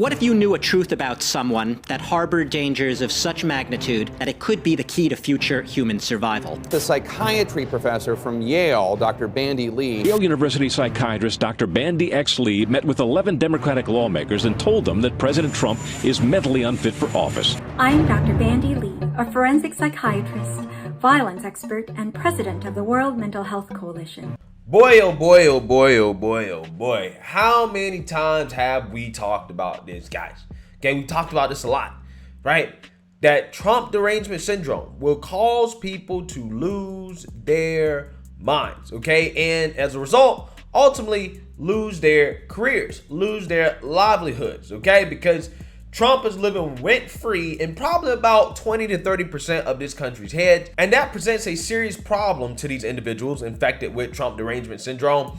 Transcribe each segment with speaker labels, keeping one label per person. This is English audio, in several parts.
Speaker 1: What if you knew a truth about someone that harbored dangers of such magnitude that it could be the key to future human survival?
Speaker 2: The psychiatry professor from Yale, Dr. Bandy Lee.
Speaker 3: Yale University psychiatrist Dr. Bandy X. Lee met with 11 Democratic lawmakers and told them that President Trump is mentally unfit for office.
Speaker 4: I'm Dr. Bandy Lee, a forensic psychiatrist, violence expert, and president of the World Mental Health Coalition.
Speaker 5: Boy, oh boy, oh boy, oh boy, oh boy. How many times have we talked about this, guys? Okay, we talked about this a lot, right? That Trump derangement syndrome will cause people to lose their minds, okay? And as a result, ultimately lose their careers, lose their livelihoods, okay? Because Trump is living rent-free in probably about 20 to 30% of this country's head. And that presents a serious problem to these individuals infected with Trump derangement syndrome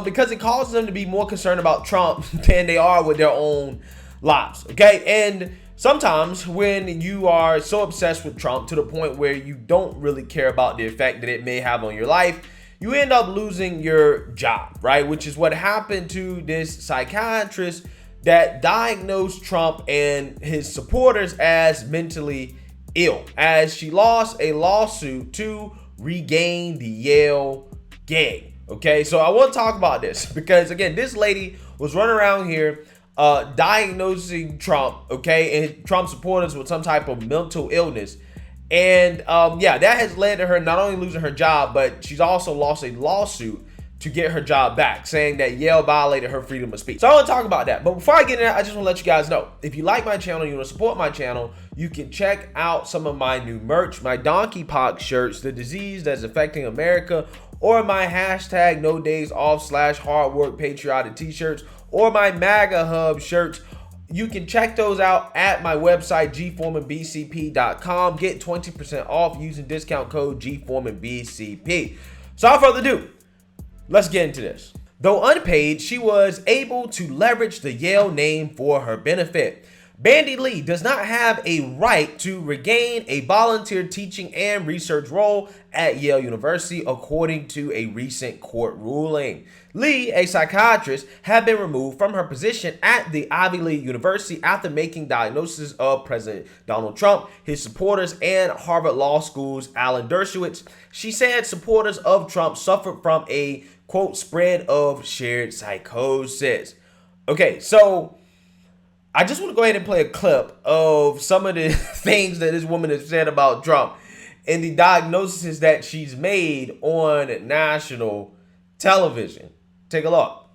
Speaker 5: because it causes them to be more concerned about Trump than they are with their own lives, okay? And sometimes when you are so obsessed with Trump to the point where you don't really care about the effect that it may have on your life, you end up losing your job, right? Which is what happened to this psychiatrist that diagnosed Trump and his supporters as mentally ill, as she lost a lawsuit to regain the Yale gig. Okay, so I want to talk about this because, again, this lady was running around here diagnosing Trump, okay, and Trump supporters with some type of mental illness. And yeah, that has led to her not only losing her job, but she's also lost a lawsuit to get her job back, saying that Yale violated her freedom of speech. So I want to talk about that. But before I get into that, I just want to let you guys know, if you like my channel, you want to support my channel, you can check out some of my new merch, my donkeypox shirts, the disease that's affecting America, or my hashtag no days off / hard work patriotic t-shirts, or my MAGA hub shirts. You can check those out at my website, gforemanbcp.com. Get 20% off using discount code gforemanbcp. So without further ado, let's get into this. Though unpaid, she was able to leverage the Yale name for her benefit. Bandy Lee does not have a right to regain a volunteer teaching and research role at Yale University, according to a recent court ruling. Lee, a psychiatrist, had been removed from her position at the Ivy League University after making diagnoses of President Donald Trump, his supporters, and Harvard Law School's Alan Dershowitz. She said supporters of Trump suffered from a, quote, spread of shared psychosis. Okay, so I just want to go ahead and play a clip of some of the things that this woman has said about Trump and the diagnoses that she's made on national television. Take a look.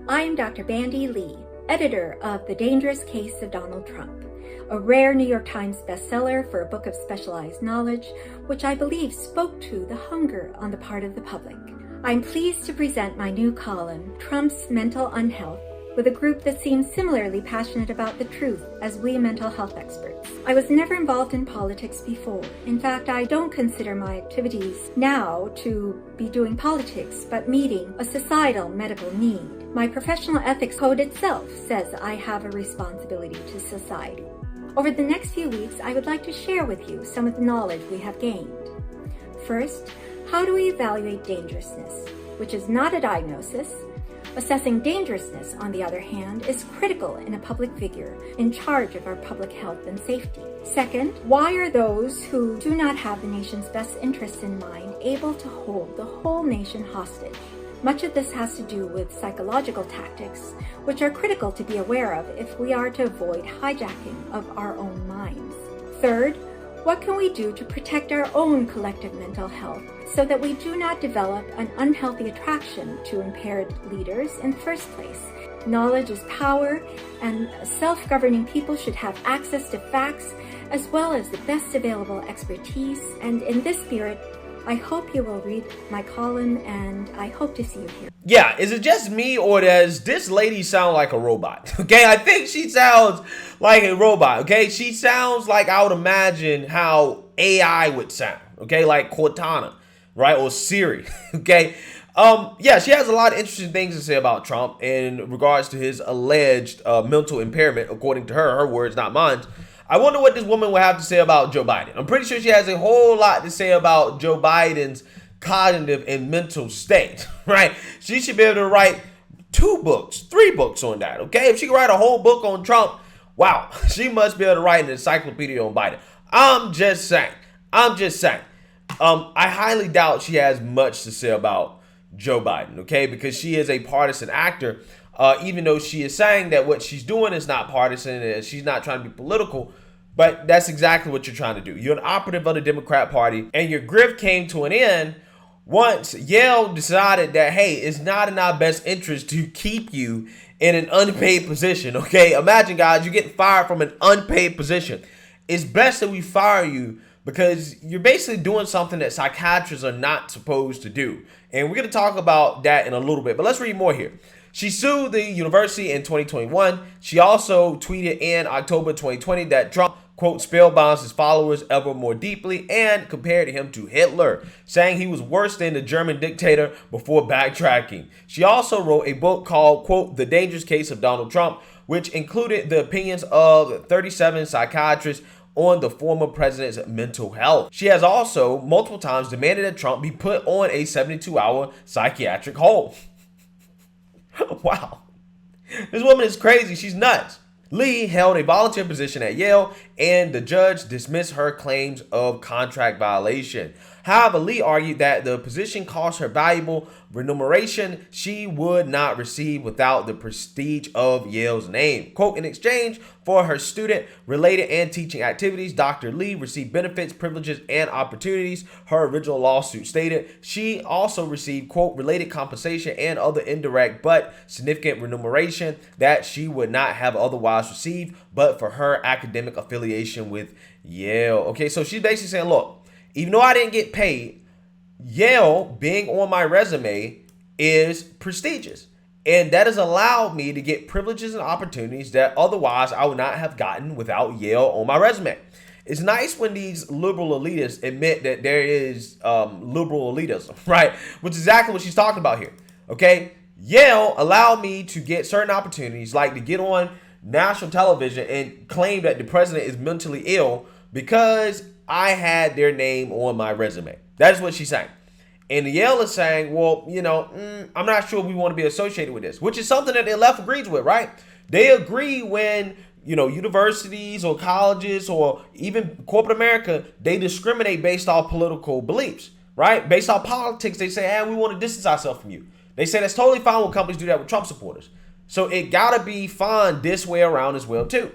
Speaker 4: I'm Dr. Bandy Lee, editor of The Dangerous Case of Donald Trump, a rare New York Times bestseller for a book of specialized knowledge, which I believe spoke to the hunger on the part of the public. I'm pleased to present my new column, Trump's Mental Unhealth, with a group that seems similarly passionate about the truth as we mental health experts. I was never involved in politics before. In fact, I don't consider my activities now to be doing politics, but meeting a societal medical need. My professional ethics code itself says I have a responsibility to society. Over the next few weeks, I would like to share with you some of the knowledge we have gained. First, how do we evaluate dangerousness, which is not a diagnosis. Assessing dangerousness, on the other hand, is critical in a public figure in charge of our public health and safety. Second, why are those who do not have the nation's best interests in mind able to hold the whole nation hostage? Much of this has to do with psychological tactics, which are critical to be aware of if we are to avoid hijacking of our own minds. Third, what can we do to protect our own collective mental health so that we do not develop an unhealthy attraction to impaired leaders in the first place? Knowledge is power, and self-governing people should have access to facts as well as the best available expertise. And in this spirit, I hope you will read my column, and I hope to see you here.
Speaker 5: Yeah, is it just me, or does this lady sound like a robot? Okay, I think she sounds like a robot, okay? She sounds like I would imagine how AI would sound, okay? Like Cortana, right? Or Siri, okay? Yeah, she has a lot of interesting things to say about Trump in regards to his alleged mental impairment, according to her words, not mine. I wonder what this woman will have to say about Joe Biden. I'm pretty sure she has a whole lot to say about Joe Biden's cognitive and mental state, right? She should be able to write 2 books, 3 books on that, okay? If she can write a whole book on Trump, wow, she must be able to write an encyclopedia on Biden. I'm just saying. I highly doubt she has much to say about Joe Biden, okay? Because she is a partisan actor, even though she is saying that what she's doing is not partisan and she's not trying to be political. But that's exactly what you're trying to do. You're an operative of the Democrat Party, and your grift came to an end once Yale decided that, hey, it's not in our best interest to keep you in an unpaid position, okay? Imagine, guys, you're getting fired from an unpaid position. It's best that we fire you because you're basically doing something that psychiatrists are not supposed to do. And we're going to talk about that in a little bit, but let's read more here. She sued the university in 2021. She also tweeted in October 2020 that Trump, quote, spellbinds his followers ever more deeply and compared him to Hitler, saying he was worse than the German dictator before backtracking. She also wrote a book called, quote, The Dangerous Case of Donald Trump, which included the opinions of 37 psychiatrists on the former president's mental health. She has also multiple times demanded that Trump be put on a 72-hour psychiatric hold. Wow. This woman is crazy. She's nuts. Lee held a volunteer position at Yale, and the judge dismissed her claims of contract violation. However, Lee argued that the position cost her valuable remuneration she would not receive without the prestige of Yale's name. Quote, in exchange for her student-related and teaching activities, Dr. Lee received benefits, privileges, and opportunities. Her original lawsuit stated she also received, quote, related compensation and other indirect but significant remuneration that she would not have otherwise received but for her academic affiliation with Yale. Okay, so she's basically saying, look, even though I didn't get paid, Yale being on my resume is prestigious. And that has allowed me to get privileges and opportunities that otherwise I would not have gotten without Yale on my resume. It's nice when these liberal elitists admit that there is liberal elitism, right? Which is exactly what she's talking about here, okay? Yale allowed me to get certain opportunities, like to get on national television and claim that the president is mentally ill because I had their name on my resume. That is what she's saying. And Yale is saying, well, you know, I'm not sure we want to be associated with this, which is something that the left agrees with, right? They agree when, you know, universities or colleges or even corporate America, they discriminate based off political beliefs, right? Based off politics, they say, hey, we want to distance ourselves from you. They say that's totally fine when companies do that with Trump supporters. So it got to be fine this way around as well, too.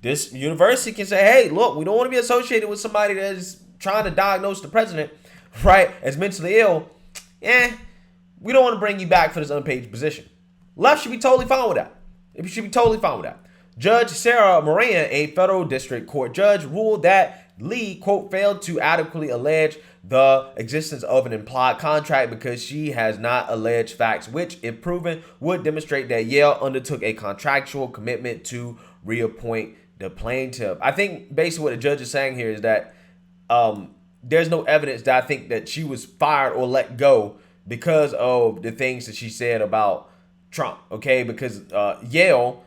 Speaker 5: This university can say, hey, look, we don't want to be associated with somebody that is trying to diagnose the president, right, as mentally ill. We don't want to bring you back for this unpaid position. Left should be totally fine with that. It should be totally fine with that. Judge Sarah Moran, a federal district court judge, ruled that Lee, quote, failed to adequately allege the existence of an implied contract because she has not alleged facts which, if proven, would demonstrate that Yale undertook a contractual commitment to reappoint the plaintiff. I think basically what the judge is saying here is that there's no evidence that I think that she was fired or let go because of the things that she said about Trump, okay? Because Yale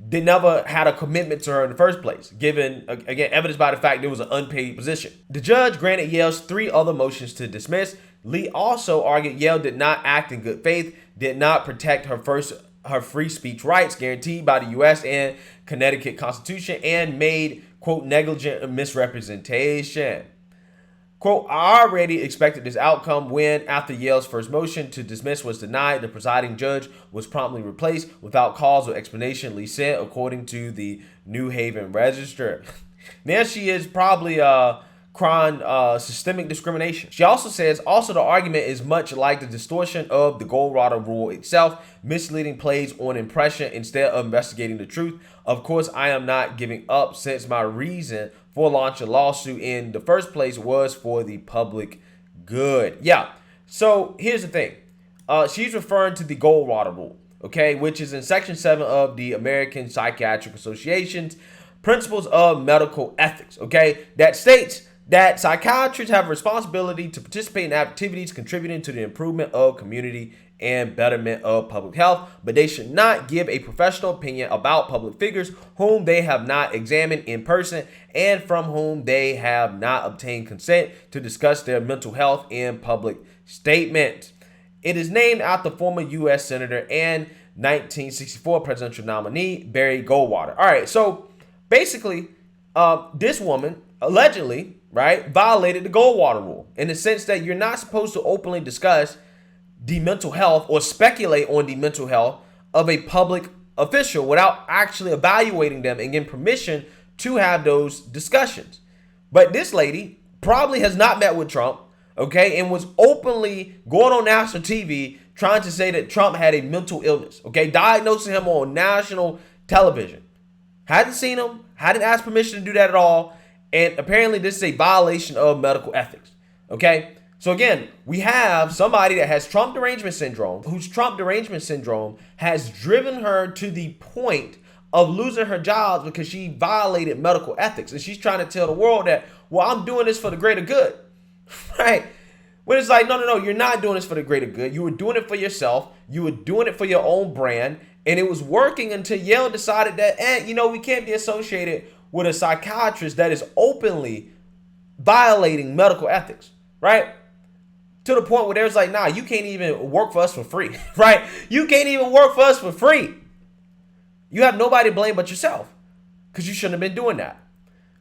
Speaker 5: they never had a commitment to her in the first place, given, again, evidenced by the fact there was an unpaid position. The judge granted Yale's 3 other motions to dismiss. Lee also argued Yale did not act in good faith, did not protect her free speech rights guaranteed by the U.S. and Connecticut Constitution, and made, quote, negligent misrepresentation. Quote, I already expected this outcome when, after Yale's first motion to dismiss was denied, the presiding judge was promptly replaced without cause or explanation, Lee said, according to the New Haven Register. Now she is probably crying systemic discrimination. She also says, the argument is much like the distortion of the Goldwater rule itself, misleading plays on impression instead of investigating the truth. Of course, I am not giving up since my reason for launching a lawsuit in the first place was for the public good. Yeah, so here's the thing. She's referring to the Goldwater rule, okay, which is in Section 7 of the American Psychiatric Association's Principles of Medical Ethics, okay, that states that psychiatrists have a responsibility to participate in activities contributing to the improvement of community and betterment of public health, but they should not give a professional opinion about public figures whom they have not examined in person and from whom they have not obtained consent to discuss their mental health in public statements. It is named after former U.S. Senator and 1964 presidential nominee Barry Goldwater. All right, so basically, this woman allegedly, right, violated the Goldwater rule in the sense that you're not supposed to openly discuss the mental health or speculate on the mental health of a public official without actually evaluating them and getting permission to have those discussions. But this lady probably has not met with Trump, okay, and was openly going on national TV trying to say that Trump had a mental illness, okay, diagnosing him on national television. Hadn't seen him, hadn't asked permission to do that at all, and apparently this is a violation of medical ethics, okay? So again, we have somebody that has Trump derangement syndrome, whose Trump derangement syndrome has driven her to the point of losing her job because she violated medical ethics. And she's trying to tell the world that, well, I'm doing this for the greater good, right? When it's like, no, you're not doing this for the greater good. You were doing it for yourself. You were doing it for your own brand. And it was working until Yale decided that, we can't be associated with a psychiatrist that is openly violating medical ethics, right? To the point where there's like, nah, you can't even work for us for free, right? You can't even work for us for free. You have nobody to blame but yourself because you shouldn't have been doing that.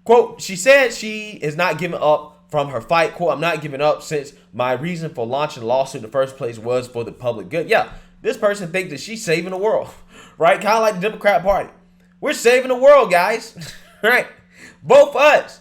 Speaker 5: Quote, she said she is not giving up from her fight. Quote, I'm not giving up since my reason for launching the lawsuit in the first place was for the public good. Yeah, this person thinks that she's saving the world, right? Kind of like the Democrat Party. We're saving the world, guys, right? Vote for us.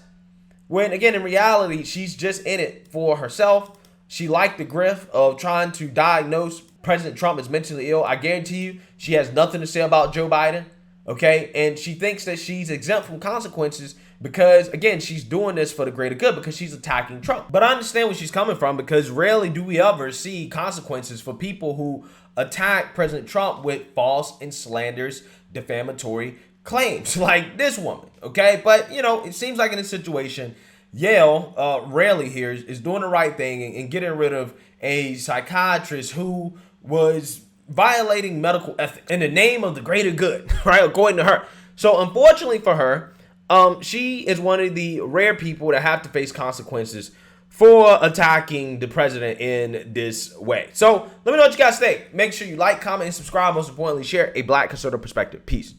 Speaker 5: When, again, in reality, she's just in it for herself. She liked the grift of trying to diagnose President Trump as mentally ill. I guarantee you she has nothing to say about Joe Biden, okay? And she thinks that she's exempt from consequences because, again, she's doing this for the greater good because she's attacking Trump. But I understand where she's coming from because rarely do we ever see consequences for people who attack President Trump with false and slanderous defamatory claims like this woman, okay? But, it seems like in this situation, Yale rarely here is doing the right thing and getting rid of a psychiatrist who was violating medical ethics in the name of the greater good, right? According to her. So unfortunately for her, she is one of the rare people that have to face consequences for attacking the president in this way. So let me know what you guys think. Make sure you like, comment, and subscribe. Most importantly, share a Black conservative perspective. Peace.